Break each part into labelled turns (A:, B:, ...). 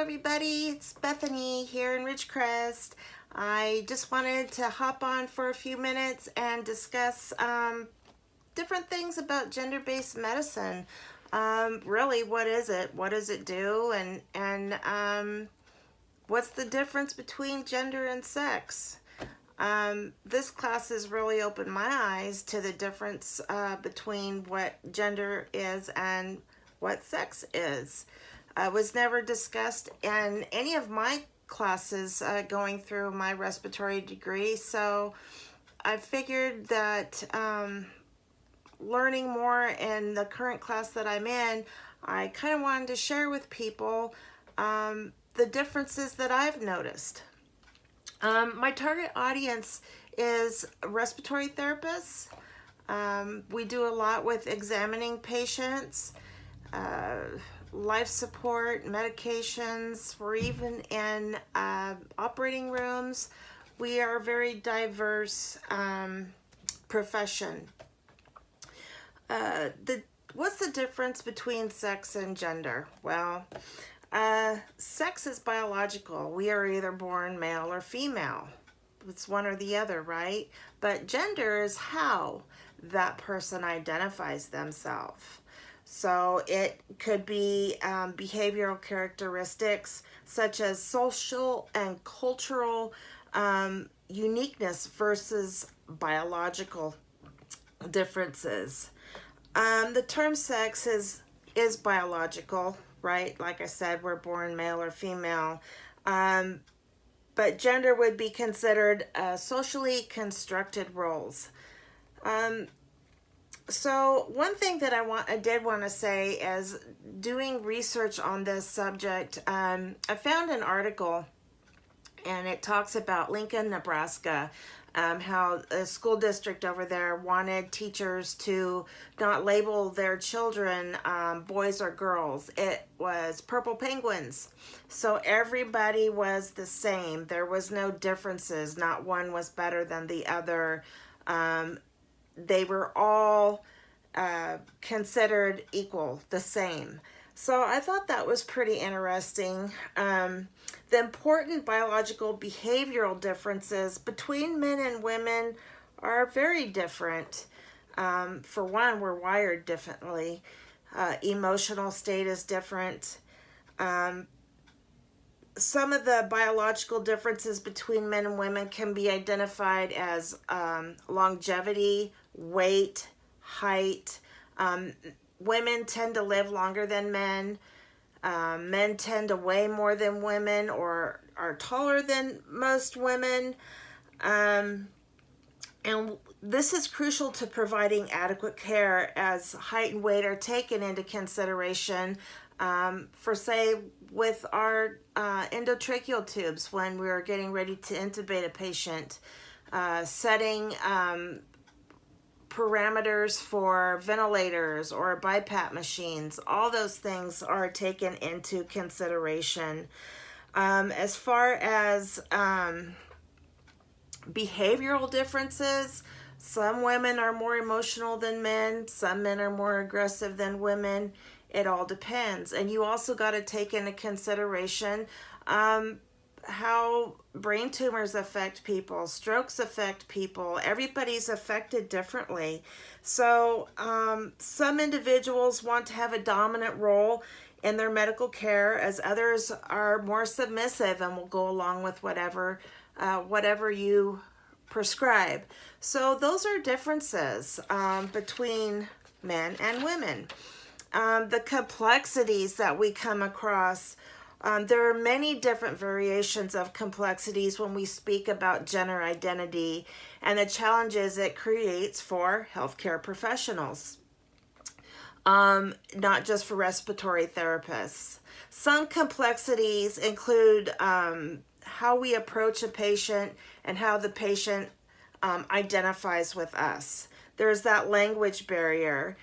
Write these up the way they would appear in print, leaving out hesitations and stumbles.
A: everybody, it's Bethany here in Ridgecrest. I just wanted to hop on for a few minutes and discuss different things about gender-based medicine. Really, what is it? What does it do? And what's the difference between gender and sex? This class has really opened my eyes to the difference between what gender is and what sex is. Was never discussed in any of my classes going through my respiratory degree, so I figured that learning more in the current class that I'm in, I kind of wanted to share with people the differences that I've noticed. My target audience is respiratory therapists. We do a lot with examining patients, life support, medications. We're even in operating rooms. We are a very diverse profession. What's the difference between sex and gender? Well, sex is biological. We are either born male or female. It's one or the other, right? But gender is how that person identifies themselves. So it could be behavioral characteristics such as social and cultural uniqueness versus biological differences. The term sex is biological, right? Like I said, we're born male or female. But gender would be considered socially constructed roles. So one thing that I did want to say is doing research on this subject, I found an article and it talks about Lincoln, Nebraska, how a school district over there wanted teachers to not label their children boys or girls. It was purple penguins. So everybody was the same. There was no differences. Not one was better than the other. They were all considered equal, the same. So I thought that was pretty interesting. The important biological behavioral differences between men and women are very different. For one, we're wired differently. Emotional state is different. Some of the biological differences between men and women can be identified as longevity, weight, height. Women tend to live longer than men. Men tend to weigh more than women or are taller than most women. And this is crucial to providing adequate care as height and weight are taken into consideration for, say, with our endotracheal tubes when we're getting ready to intubate a patient, setting parameters for ventilators or BiPAP machines. All those things are taken into consideration. As far as behavioral differences, some women are more emotional than men, some men are more aggressive than women. It all depends. And you also got to take into consideration how brain tumors affect people, strokes affect people. Everybody's affected differently. So some individuals want to have a dominant role in their medical care, as others are more submissive and will go along with whatever you prescribe. So those are differences between men and women. The complexities that we come across, there are many different variations of complexities when we speak about gender identity and the challenges it creates for healthcare professionals, not just for respiratory therapists. Some complexities include how we approach a patient and how the patient identifies with us. There's that language barrier.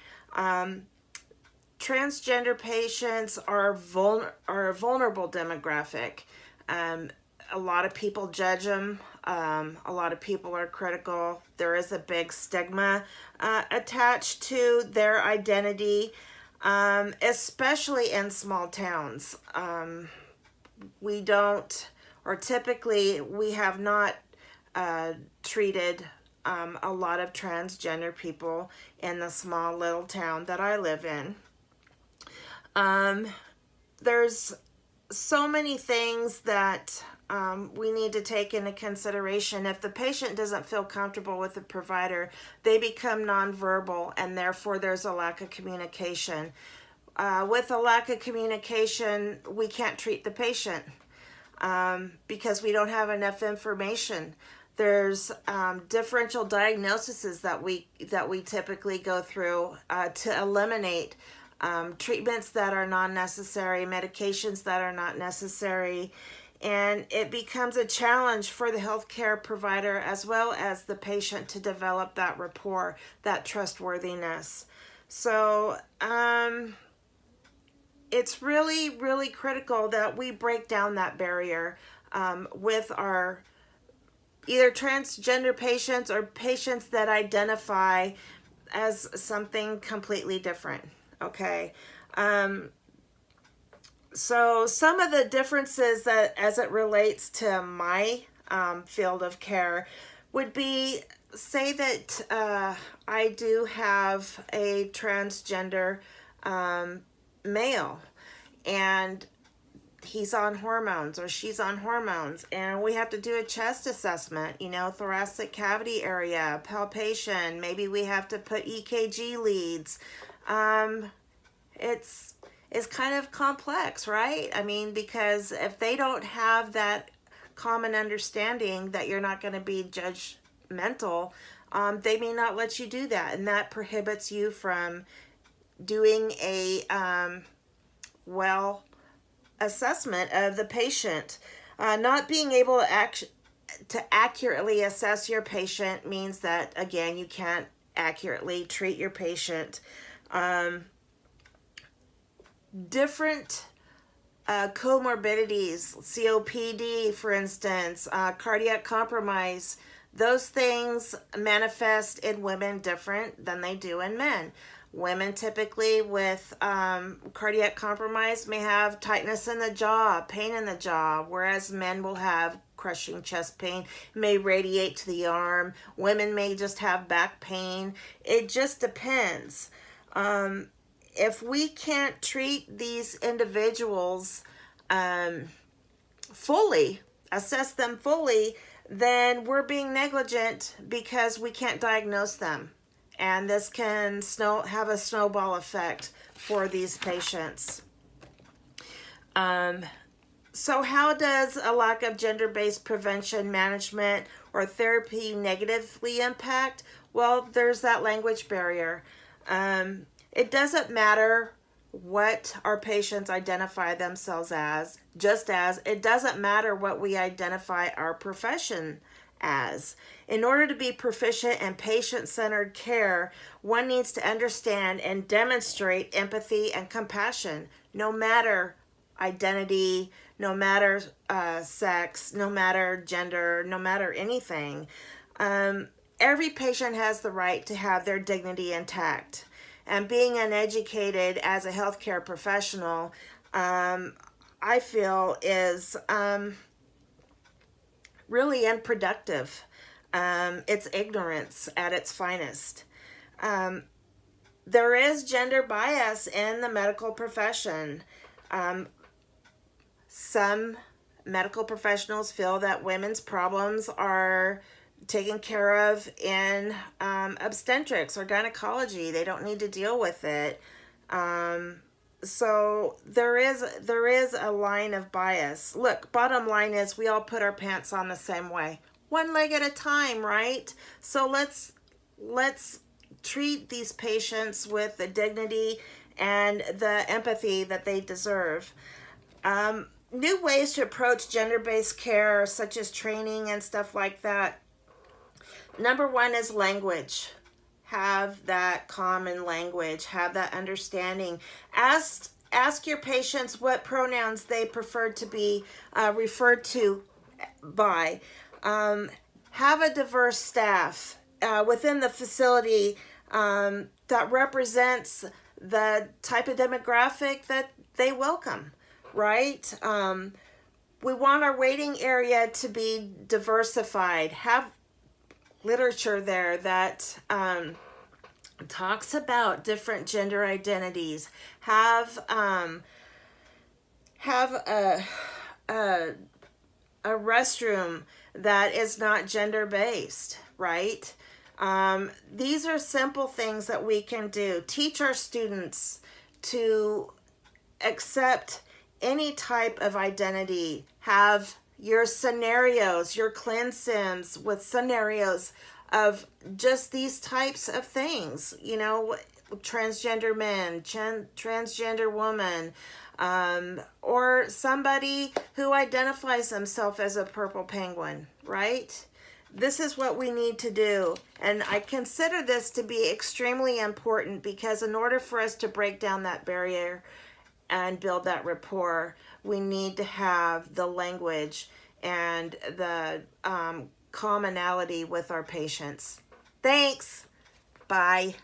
A: Transgender patients are a vulnerable demographic. A lot of people judge them. A lot of people are critical. There is a big stigma attached to their identity, especially in small towns. we don't, or typically we have not treated a lot of transgender people in the small little town that I live in. There's so many things that we need to take into consideration. If the patient doesn't feel comfortable with the provider, they become nonverbal, and therefore there's a lack of communication. With a lack of communication, we can't treat the patient because we don't have enough information. There's differential diagnoses that we typically go through to eliminate treatments that are not necessary, medications that are not necessary, and it becomes a challenge for the healthcare provider as well as the patient to develop that rapport, that trustworthiness. So it's really, really critical that we break down that barrier with our either transgender patients or patients that identify as something completely different. Okay. So some of the differences that as it relates to my field of care would be, say that I do have a transgender male, and he's on hormones or she's on hormones, and we have to do a chest assessment, thoracic cavity area, palpation, maybe we have to put EKG leads. It's kind of complex, right? I mean, because if they don't have that common understanding that you're not going to be judgmental, they may not let you do that, and that prohibits you from doing a assessment of the patient. Not being able to accurately assess your patient means that, again, you can't accurately treat your patient. Different comorbidities, COPD, for instance, cardiac compromise, those things manifest in women different than they do in men. Women typically with cardiac compromise may have tightness in the jaw, pain in the jaw, whereas men will have crushing chest pain, may radiate to the arm. Women may just have back pain. It just depends. If we can't treat these individuals fully, assess them fully, then we're being negligent because we can't diagnose them. And this can have a snowball effect for these patients. So how does a lack of gender-based prevention management or therapy negatively impact? Well, there's that language barrier. It doesn't matter what our patients identify themselves as, just as it doesn't matter what we identify our profession as. In order to be proficient in patient-centered care, one needs to understand and demonstrate empathy and compassion, no matter identity, no matter sex, no matter gender, no matter anything. Every patient has the right to have their dignity intact. And being uneducated as a healthcare professional, I feel is really unproductive. It's ignorance at its finest. There is gender bias in the medical profession. Some medical professionals feel that women's problems are taken care of in obstetrics or gynecology. They don't need to deal with it. So there is a line of bias. Look, bottom line is we all put our pants on the same way, one leg at a time, right? So let's treat these patients with the dignity and the empathy that they deserve. New ways to approach gender-based care, such as training and stuff like that. Number one is language. Have that common language. Have that understanding. Ask your patients what pronouns they prefer to be referred to by. Have a diverse staff within the facility that represents the type of demographic that they welcome, right? We want our waiting area to be diversified. Have literature there that talks about different gender identities. Have a restroom that is not gender-based, right? These are simple things that we can do. Teach our students to accept any type of identity. Have your scenarios, your ClinSims with scenarios of just these types of things, you know, transgender men, transgender woman, or somebody who identifies themselves as a purple penguin, right? This is what we need to do. And I consider this to be extremely important because in order for us to break down that barrier and build that rapport, we need to have the language and the commonality with our patients. Thanks. Bye.